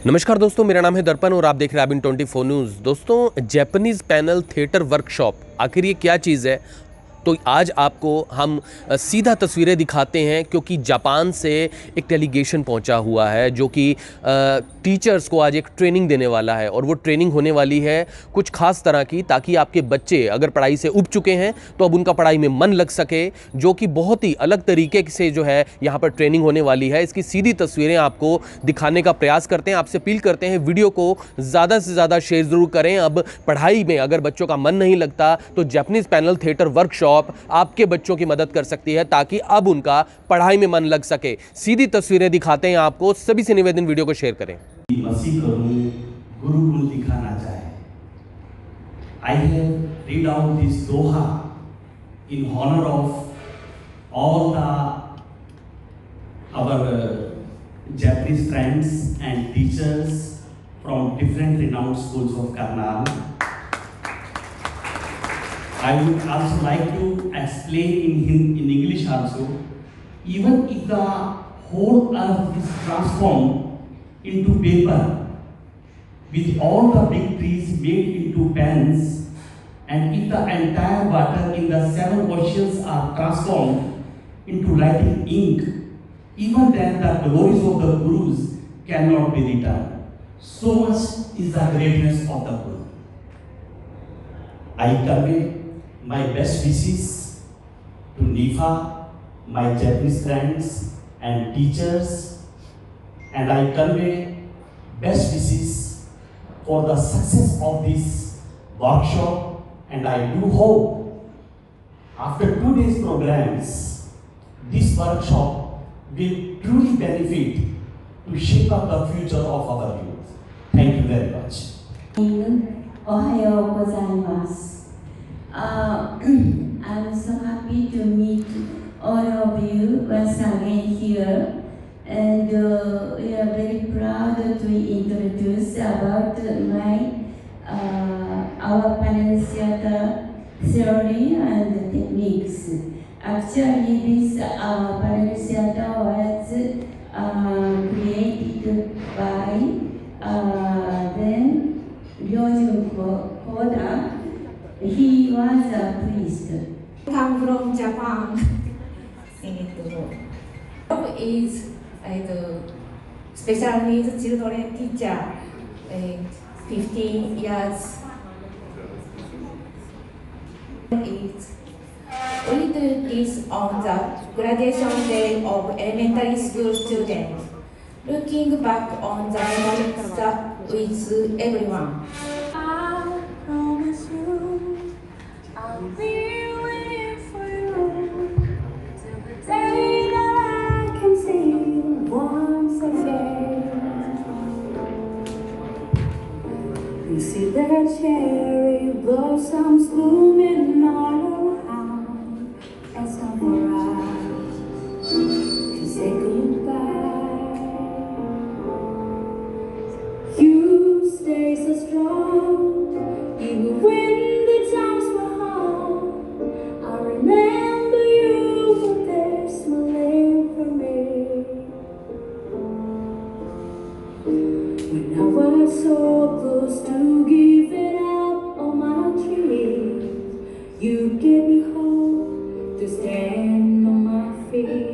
नमस्कार दोस्तों, मेरा नाम है दर्पण और आप देख रहे हैं Abin24 न्यूज़। दोस्तों, जापानीज़ पैनल थिएटर वर्कशॉप आखिर ये क्या चीज़ है? तो आज आपको हम सीधा तस्वीरें दिखाते हैं, क्योंकि जापान से एक डेलीगेशन पहुंचा हुआ है जो कि टीचर्स को आज एक ट्रेनिंग देने वाला है। और वो ट्रेनिंग होने वाली है कुछ खास तरह की, ताकि आपके बच्चे अगर पढ़ाई से उब चुके हैं तो अब उनका पढ़ाई में मन लग सके, जो कि बहुत ही अलग तरीके से जो है यहाँ पर ट्रेनिंग होने वाली है। इसकी सीधी तस्वीरें आपको दिखाने का प्रयास करते हैं। आपसे अपील करते हैं वीडियो को ज़्यादा से ज़्यादा शेयर ज़रूर करें। अब पढ़ाई में अगर बच्चों का मन नहीं लगता तो जापानीज़ पैनल थिएटर वर्कशॉप आपके बच्चों की मदद कर सकती है, ताकि अब उनका पढ़ाई में मन लग सके। सीधी तस्वीरें दिखाते हैं आपको। सभी से निवेदन, वीडियो को शेयर करें। मसीह गुरुकुल दिखाना चाहे। I have read out this doha in honor of all our Japanese friends and teachers from different renowned schools of Karnal. I would also like to explain in English also. Even if the whole earth is transformed into paper, with all the big trees made into pens, and if the entire water in the 7 oceans are transformed into writing ink, even then the glories of the Gurus cannot be written. So much is the greatness of the Guru. I convey my best wishes to NIFA, my Japanese friends and teachers, and I convey best wishes for the success of this workshop. And I do hope after 2 days programs, this workshop will truly benefit to shape up the future of our youth. Thank you very much. おはようございます。I'm so happy to meet all of you once again here, and we are very proud to introduce about our panel theater theory and techniques. Actually, this panel theater was created by then Ryojun Koda. He was a priest. Come from Japan. Is special needs children teacher, 15 years. We do this on the graduation day of elementary school students, looking back on the memories with everyone. I promise you, I'll be waiting for you till the day that I can see you once again. You see the cherry blossoms blooming all around, and somewhere out to say goodbye. You stay so strong, even when the times were hard. I remember you were there smiling for me. When I was so close to giving up on my dreams, you gave me hope to stand on my feet.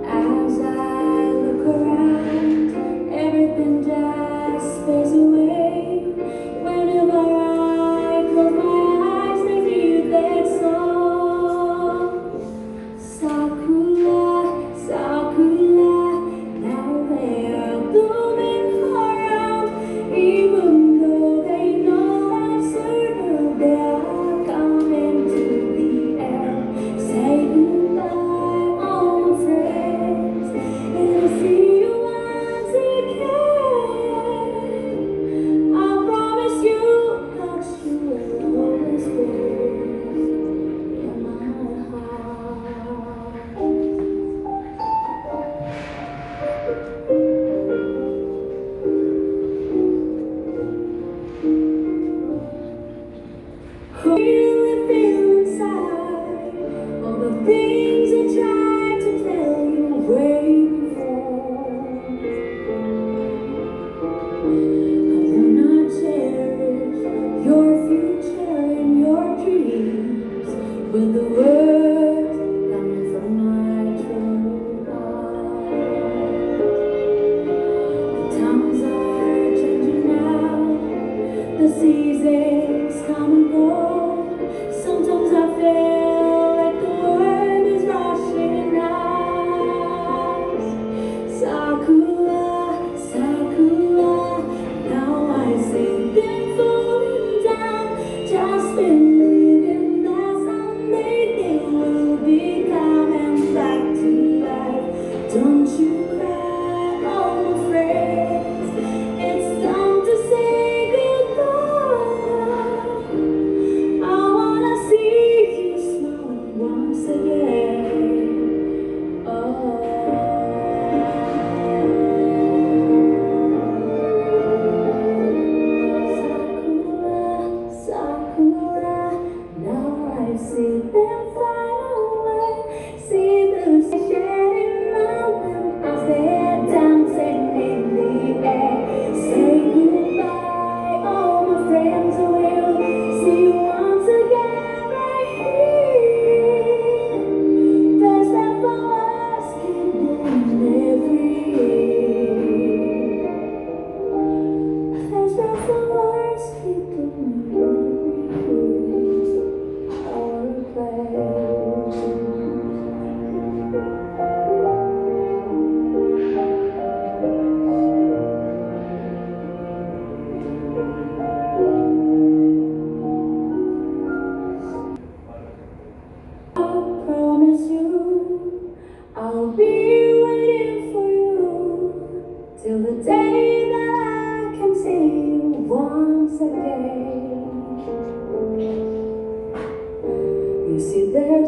As I look around, everything just fades away. Whenever I close my eyes, I hear that song. Sakura, Sakura, now they are blooming around. Even though they know I'm certain they are coming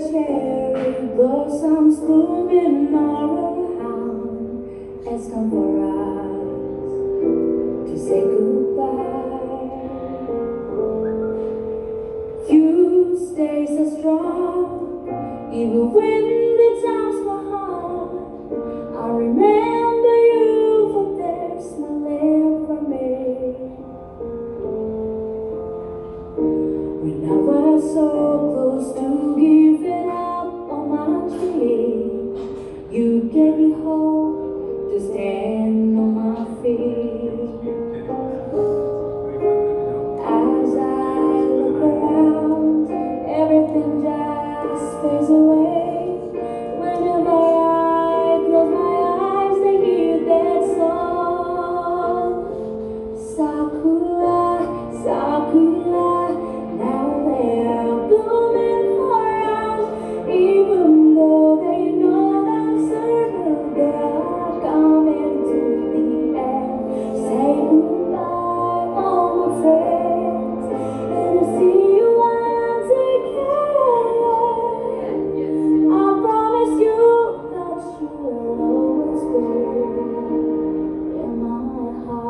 cherry blossoms blooming all around. It's time for us to say goodbye. You stay so strong, even when the times were hard. I remember you for there's my love for me. When I was so close to giving up on my dreams, you gave me hope to stand on my feet. As I look around, everything just fades away. Whenever I close my eyes, they hear that song. Sakura, Sakura, now they are blooming for us. Even though they know that certain they are coming to the end. Say goodbye, all my friends, and I'll see you once again. I promise you that you will always be in my heart.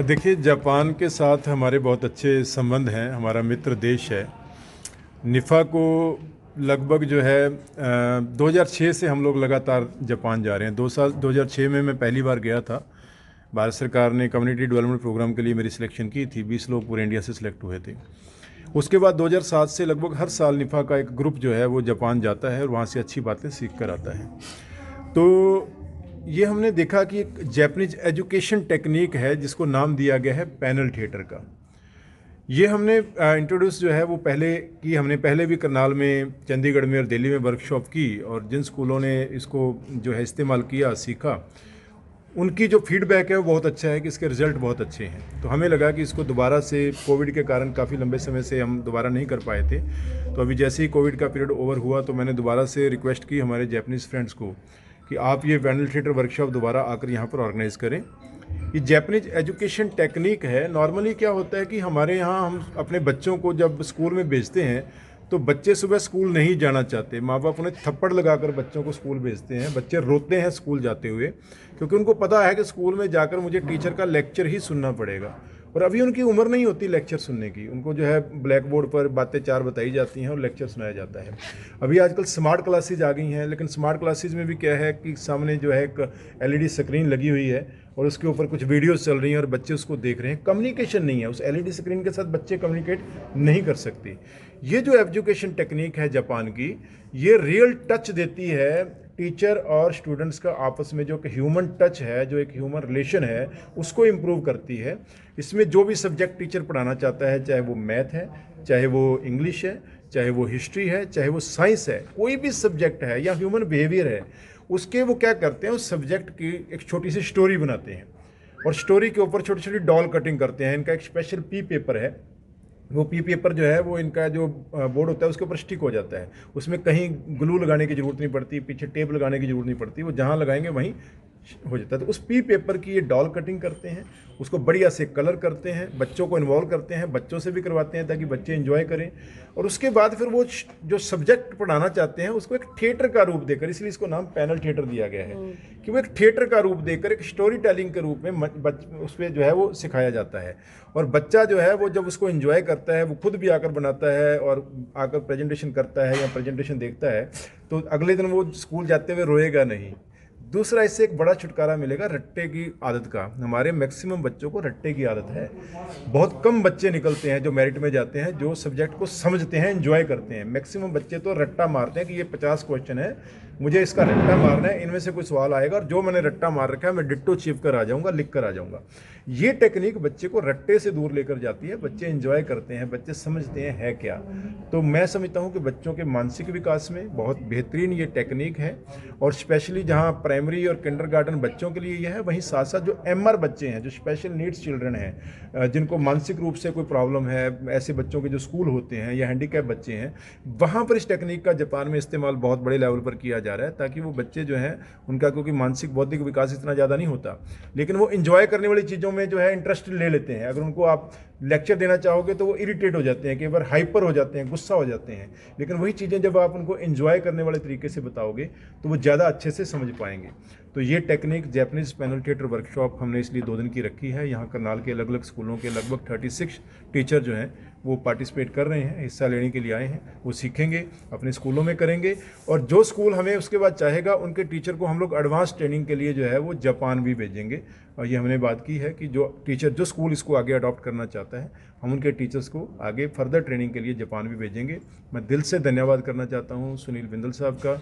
देखिए, Japan के साथ हमारे बहुत अच्छे संबंध हैं। हमारा मित्र देश है। निफ़ा को लगभग जो है 2006 से हम लोग लगातार जापान जा रहे हैं। 2006 में मैं पहली बार गया था। भारत सरकार ने कम्युनिटी डेवलपमेंट प्रोग्राम के लिए मेरी सिलेक्शन की थी। 20 लोग पूरे इंडिया से सिलेक्ट हुए थे। उसके बाद 2007 से लगभग हर साल निफ़ा का एक ग्रुप जो है वो जापान जाता है और वहाँ से अच्छी बातें सीख कर आता है। तो ये हमने देखा कि एक जैपनीज एजुकेशन टेक्निक है जिसको नाम दिया गया है पैनल थिएटर का। ये हमने इंट्रोड्यूस जो है वो हमने पहले भी करनाल में, चंडीगढ़ में और दिल्ली में वर्कशॉप की, और जिन स्कूलों ने इसको जो है इस्तेमाल किया, सीखा, उनकी जो फीडबैक है वो बहुत अच्छा है कि इसके रिज़ल्ट बहुत अच्छे हैं। तो हमें लगा कि इसको दोबारा से, कोविड के कारण काफ़ी लंबे समय से हम दोबारा नहीं कर पाए थे, तो अभी जैसे ही कोविड का पीरियड ओवर हुआ तो मैंने दोबारा से रिक्वेस्ट की हमारे जैपनीज़ फ्रेंड्स को कि आप ये पैनल थिएटर वर्कशॉप दोबारा आकर यहाँ पर ऑर्गेनाइज़ करें। ये जैपनीज एजुकेशन टेक्निक है। नॉर्मली क्या होता है कि हमारे यहाँ हम अपने बच्चों को जब स्कूल में भेजते हैं तो बच्चे सुबह स्कूल नहीं जाना चाहते। माँ बाप उन्हें थप्पड़ लगाकर बच्चों को स्कूल भेजते हैं। बच्चे रोते हैं स्कूल जाते हुए, क्योंकि उनको पता है कि स्कूल में जाकर मुझे टीचर का लेक्चर ही सुनना पड़ेगा। और अभी उनकी उम्र नहीं होती लेक्चर सुनने की। उनको जो है ब्लैक बोर्ड पर बातें 4 बताई जाती हैं और लेक्चर सुनाया जाता है। अभी आजकल स्मार्ट क्लासेज आ गई हैं, लेकिन स्मार्ट क्लासेज में भी क्या है कि सामने जो है एक LED स्क्रीन लगी हुई है और उसके ऊपर कुछ वीडियोस चल रही हैं और बच्चे उसको देख रहे हैं। कम्युनिकेशन नहीं है, उस LED स्क्रीन के साथ बच्चे कम्युनिकेट नहीं कर सकते। ये जो एजुकेशन टेक्निक है जापान की, ये रियल टच देती है टीचर और स्टूडेंट्स का आपस में जो कि ह्यूमन टच है, जो एक ह्यूमन रिलेशन है, उसको इम्प्रूव करती है। इसमें जो भी सब्जेक्ट टीचर पढ़ाना चाहता है, चाहे वो मैथ है, चाहे वो इंग्लिश है, चाहे वो हिस्ट्री है, चाहे वो साइंस है, कोई भी सब्जेक्ट है या ह्यूमन बिहेवियर है, उसके वो क्या करते हैं, उस सब्जेक्ट की एक छोटी सी स्टोरी बनाते हैं और स्टोरी के ऊपर छोटी छोटी डॉल कटिंग करते हैं। इनका एक स्पेशल पी पेपर है। वो पी पेपर जो है वो इनका जो बोर्ड होता है उसके ऊपर स्टिक हो जाता है। उसमें कहीं ग्लू लगाने की ज़रूरत नहीं पड़ती, पीछे टेप लगाने की ज़रूरत नहीं पड़ती, वो जहाँ लगाएंगे वहीं हो जाता है। तो उस पी पेपर की ये डॉल कटिंग करते हैं, उसको बढ़िया से कलर करते हैं, बच्चों को इन्वॉल्व करते हैं, बच्चों से भी करवाते हैं ताकि बच्चे एंजॉय करें। और उसके बाद फिर वो जो सब्जेक्ट पढ़ाना चाहते हैं उसको एक थिएटर का रूप देकर, इसलिए इसको नाम पैनल थिएटर दिया गया है कि वो एक थिएटर का रूप देकर एक स्टोरी टेलिंग के रूप में उस पर जो है वो सिखाया जाता है। और बच्चा जो है वो जब उसको एंजॉय करता है, वो खुद भी आकर बनाता है और आकर प्रेजेंटेशन करता है या प्रेजेंटेशन देखता है, तो अगले दिन वो स्कूल जाते हुए रोएगा नहीं। दूसरा, इससे एक बड़ा छुटकारा मिलेगा रट्टे की आदत का। हमारे मैक्सिमम बच्चों को रट्टे की आदत है। बहुत कम बच्चे निकलते हैं जो मेरिट में जाते हैं, जो सब्जेक्ट को समझते हैं, एंजॉय करते हैं। मैक्सिमम बच्चे तो रट्टा मारते हैं कि ये 50 क्वेश्चन है, मुझे इसका रट्टा मारना है, इनमें से कोई सवाल आएगा और जो मैंने रट्टा मार रखा है मैं डिट्टो चीप कर आ जाऊँगा, लिख कर आ जाऊँगा। ये टेक्निक बच्चे को रट्टे से दूर लेकर जाती है, बच्चे एंजॉय करते हैं, बच्चे समझते हैं है क्या। तो मैं समझता हूँ कि बच्चों के मानसिक विकास में बहुत बेहतरीन ये टेक्निक है। और स्पेशली जहाँ प्राइमरी और किंडरगार्टन बच्चों के लिए यह है, वहीं साथ साथ जो MR बच्चे हैं, जो स्पेशल नीड्स चिल्ड्रन हैं, जिनको मानसिक रूप से कोई प्रॉब्लम है, ऐसे बच्चों के जो स्कूल होते हैं या हैंडीकैप बच्चे हैं, वहाँ पर इस टेक्निक का जापान में इस्तेमाल बहुत बड़े लेवल पर किया जा रहा है, ताकि वो बच्चे जो हैं उनका, क्योंकि मानसिक बौद्धिक विकास इतना ज़्यादा नहीं होता, लेकिन वो इंजॉय करने वाली चीज़ों में जो है इंटरेस्ट ले लेते हैं। अगर उनको आप लेक्चर देना चाहोगे तो वो इरिटेट हो जाते हैं, कई बार हाइपर हो जाते हैं, गुस्सा हो जाते हैं, लेकिन वही चीज़ें जब आप उनको एंजॉय करने वाले तरीके से बताओगे तो वो ज़्यादा अच्छे से समझ पाएंगे। तो ये technique Japanese panel theatre workshop हमने इसलिए 2 दिन की रखी है। यहाँ करनाल के अलग अलग स्कूलों के लगभग 36 टीचर जो हैं वो पार्टिसिपेट कर रहे हैं, हिस्सा लेने के लिए आए हैं। वो सीखेंगे, अपने स्कूलों में करेंगे, और जो स्कूल हमें उसके बाद चाहेगा उनके टीचर को हम लोग एडवांस ट्रेनिंग के लिए जो है वो जापान भी भेजेंगे। और ये हमने बात की है कि जो टीचर, जो स्कूल इसको आगे अडॉप्ट करना चाहता है, हम उनके टीचर्स को आगे फर्दर ट्रेनिंग के लिए जापान भी भेजेंगे। मैं दिल से धन्यवाद करना चाहता हूँ सुनील बिंदल साहब का।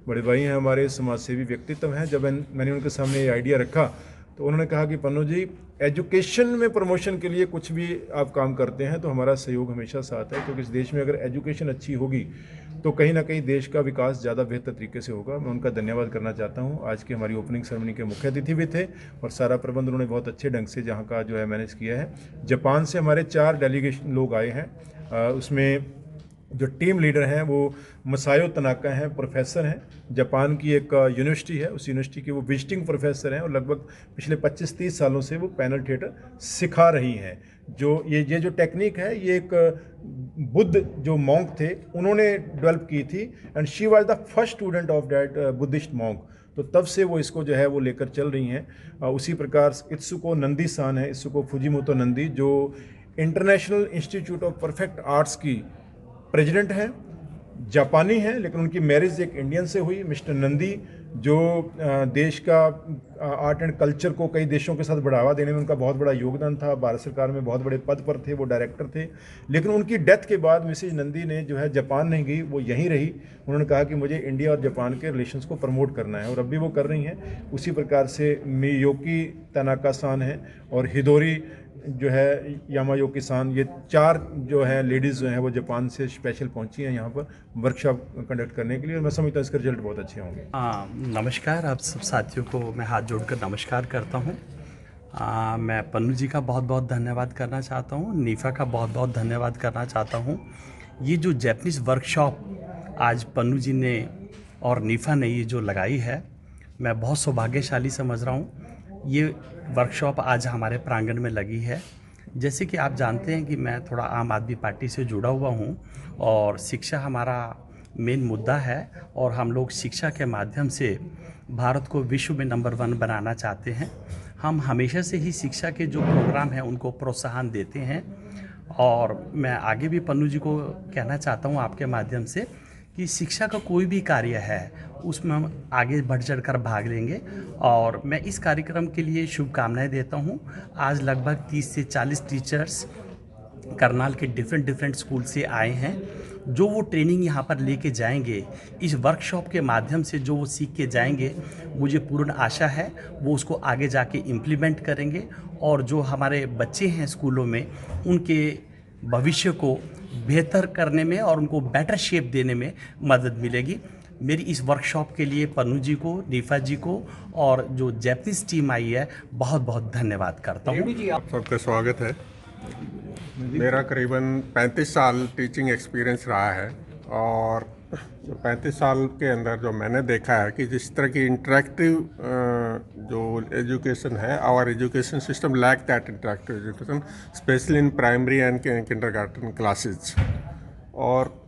बड़े भाई हैं, हमारे समाजसेवी व्यक्तित्व हैं। जब मैंने उनके सामने ये आइडिया रखा तो उन्होंने कहा कि पन्नू जी, एजुकेशन में प्रमोशन के लिए कुछ भी आप काम करते हैं तो हमारा सहयोग हमेशा साथ है, क्योंकि इस देश में अगर एजुकेशन अच्छी होगी तो कहीं ना कहीं देश का विकास ज़्यादा बेहतर तरीके से होगा। मैं उनका धन्यवाद करना चाहता हूँ। आज की हमारी ओपनिंग सेरेमनी के मुख्य अतिथि भी थे और सारा प्रबंध उन्होंने बहुत अच्छे ढंग से जहाँ का जो है मैनेज किया है। जापान से हमारे 4 डेलीगेशन लोग आए हैं। उसमें जो टीम लीडर हैं वो मसायो तनाका हैं, प्रोफेसर हैं। जापान की एक यूनिवर्सिटी है, उस यूनिवर्सिटी के वो विजिटिंग प्रोफेसर हैं और लगभग पिछले 25-30 सालों से वो पैनल थिएटर सिखा रही हैं। जो ये जो टेक्निक है, ये एक बुद्ध जो मॉन्क थे उन्होंने डेवलप की थी, and she was the first student of that Buddhist monk. तो तब से वो इसको जो है वो लेकर चल रही हैं। उसी प्रकार इत्सुको नंदी सान है, इत्सुको फुजिमोतो नंदी, जो international institute of perfect arts की प्रेसिडेंट हैं, जापानी हैं, लेकिन उनकी मैरिज एक इंडियन से हुई। मिस्टर नंदी जो देश का आर्ट एंड कल्चर को कई देशों के साथ बढ़ावा देने में उनका बहुत बड़ा योगदान था। भारत सरकार में बहुत बड़े पद पर थे, वो डायरेक्टर थे। लेकिन उनकी डेथ के बाद मिसेज नंदी ने जो है जापान नहीं गई, वो यहीं रही। उन्होंने कहा कि मुझे इंडिया और जापान के रिलेशंस को प्रमोट करना है, और अब भी वो कर रही हैं। उसी प्रकार से मियोकी तनाका सान है और हिदोरी जो है यामायोकी सान, ये 4 जो है लेडीज़ जो हैं वो जापान से स्पेशल पहुंची हैं यहाँ पर वर्कशॉप कंडक्ट करने के लिए, और मैं समझता हूँ इसके रिजल्ट बहुत अच्छे होंगे। नमस्कार, आप सब साथियों को मैं हाथ जोड़कर नमस्कार करता हूँ। मैं पन्नू जी का बहुत बहुत धन्यवाद करना चाहता हूँ, नीफा का बहुत बहुत धन्यवाद करना चाहता हूँ। ये जो जैपनीज़ वर्कशॉप आज पन्नू जी ने और नीफा ने ये जो लगाई है, मैं बहुत सौभाग्यशाली समझ रहा हूँ। ये वर्कशॉप आज हमारे प्रांगण में लगी है। जैसे कि आप जानते हैं कि मैं थोड़ा आम आदमी पार्टी से जुड़ा हुआ हूँ और शिक्षा हमारा मेन मुद्दा है, और हम लोग शिक्षा के माध्यम से भारत को विश्व में नंबर 1 बनाना चाहते हैं। हम हमेशा से ही शिक्षा के जो प्रोग्राम हैं उनको प्रोत्साहन देते हैं, और मैं आगे भी पन्नू जी को कहना चाहता हूँ आपके माध्यम से कि शिक्षा का कोई भी कार्य है उसमें हम आगे बढ़ चढ़ कर भाग लेंगे, और मैं इस कार्यक्रम के लिए शुभकामनाएं देता हूं। आज लगभग 30 से 40 टीचर्स करनाल के डिफरेंट स्कूल से आए हैं, जो वो ट्रेनिंग यहाँ पर लेके जाएंगे। इस वर्कशॉप के माध्यम से जो वो सीख के जाएंगे, मुझे पूर्ण आशा है वो उसको आगे जाके इम्प्लीमेंट करेंगे, और जो हमारे बच्चे हैं स्कूलों में उनके भविष्य को बेहतर करने में और उनको बेटर शेप देने में मदद मिलेगी। मेरी इस वर्कशॉप के लिए पन्नू जी को, नीफा जी को और जो जैपनीज़ टीम आई है बहुत बहुत धन्यवाद करता हूँ। आप सबका स्वागत है। मेरा करीबन 35 साल टीचिंग एक्सपीरियंस रहा है, और 35 साल के अंदर जो मैंने देखा है कि जिस तरह की इंटरेक्टिव जो एजुकेशन है, our education system lack that interactive education specially in primary and kindergarten classes. और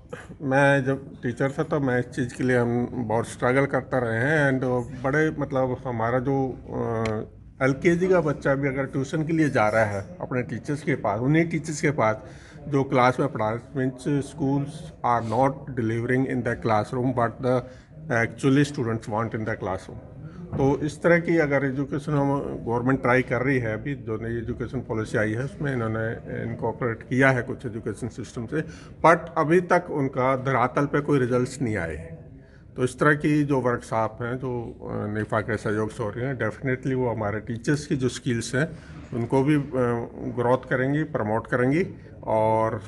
मैं जब टीचर था तो मैं इस चीज़ के लिए हम बहुत स्ट्रगल करता रहे हैं, एंड बड़े मतलब हमारा जो LKG का बच्चा भी अगर ट्यूशन के लिए जा रहा है अपने टीचर्स के पास, उन्हीं टीचर्स के पास जो क्लास में पढ़ा, means schools are not delivering in the classroom but the actually students want in the classroom. तो इस तरह की अगर एजुकेशन हम गवर्नमेंट ट्राई कर रही है, अभी जो नई एजुकेशन पॉलिसी आई है उसमें इन्होंने इनकॉर्पोरेट किया है कुछ एजुकेशन सिस्टम से, बट अभी तक उनका धरातल पे कोई रिजल्ट्स नहीं आए। तो इस तरह की जो वर्कशॉप हैं जो निफा के सहयोग से हो रही हैं, डेफिनेटली वो हमारे टीचर्स की जो स्किल्स हैं उनको भी ग्रोथ करेंगी, प्रमोट करेंगी। और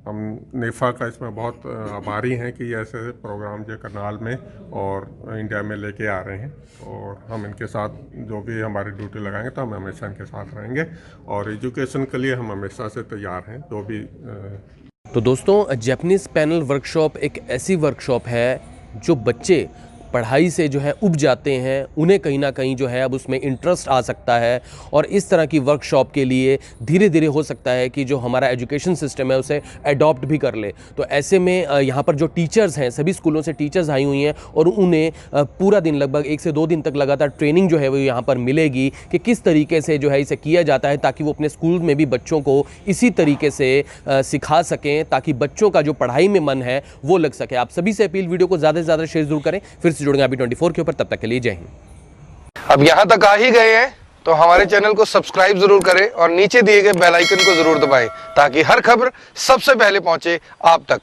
हम निफा का इसमें बहुत आभारी हैं कि ऐसे प्रोग्राम जो करनाल में और इंडिया में लेके आ रहे हैं, और हम इनके साथ जो भी हमारी ड्यूटी लगाएंगे तो हम हमेशा इनके साथ रहेंगे और एजुकेशन के लिए हम हमेशा से तैयार हैं। जो भी तो दोस्तों, जैपनीज़ पैनल वर्कशॉप एक ऐसी वर्कशॉप है जो बच्चे पढ़ाई से जो है उब जाते हैं, उन्हें कहीं ना कहीं जो है अब उसमें इंटरेस्ट आ सकता है, और इस तरह की वर्कशॉप के लिए धीरे धीरे हो सकता है कि जो हमारा एजुकेशन सिस्टम है उसे अडॉप्ट भी कर ले। तो ऐसे में यहाँ पर जो टीचर्स हैं, सभी स्कूलों से टीचर्स आई हुई हैं और उन्हें पूरा दिन, लगभग 1 से 2 दिन तक लगातार ट्रेनिंग जो है वो यहाँ पर मिलेगी कि किस तरीके से जो है इसे किया जाता है, ताकि वो अपने स्कूल में भी बच्चों को इसी तरीके से सिखा सकें, ताकि बच्चों का जो पढ़ाई में मन है वो लग सके। आप सभी से अपील, वीडियो को ज़्यादा से ज़्यादा शेयर जरूर करें। फिर से जुड़ेंगे अभी24 के ऊपर, तब तक के लिए जय हिंद। अब यहाँ तक आ ही गए हैं तो हमारे चैनल को सब्सक्राइब जरूर करें और नीचे दिए गए बेल आइकन को जरूर दबाएं ताकि हर खबर सबसे पहले पहुंचे आप तक।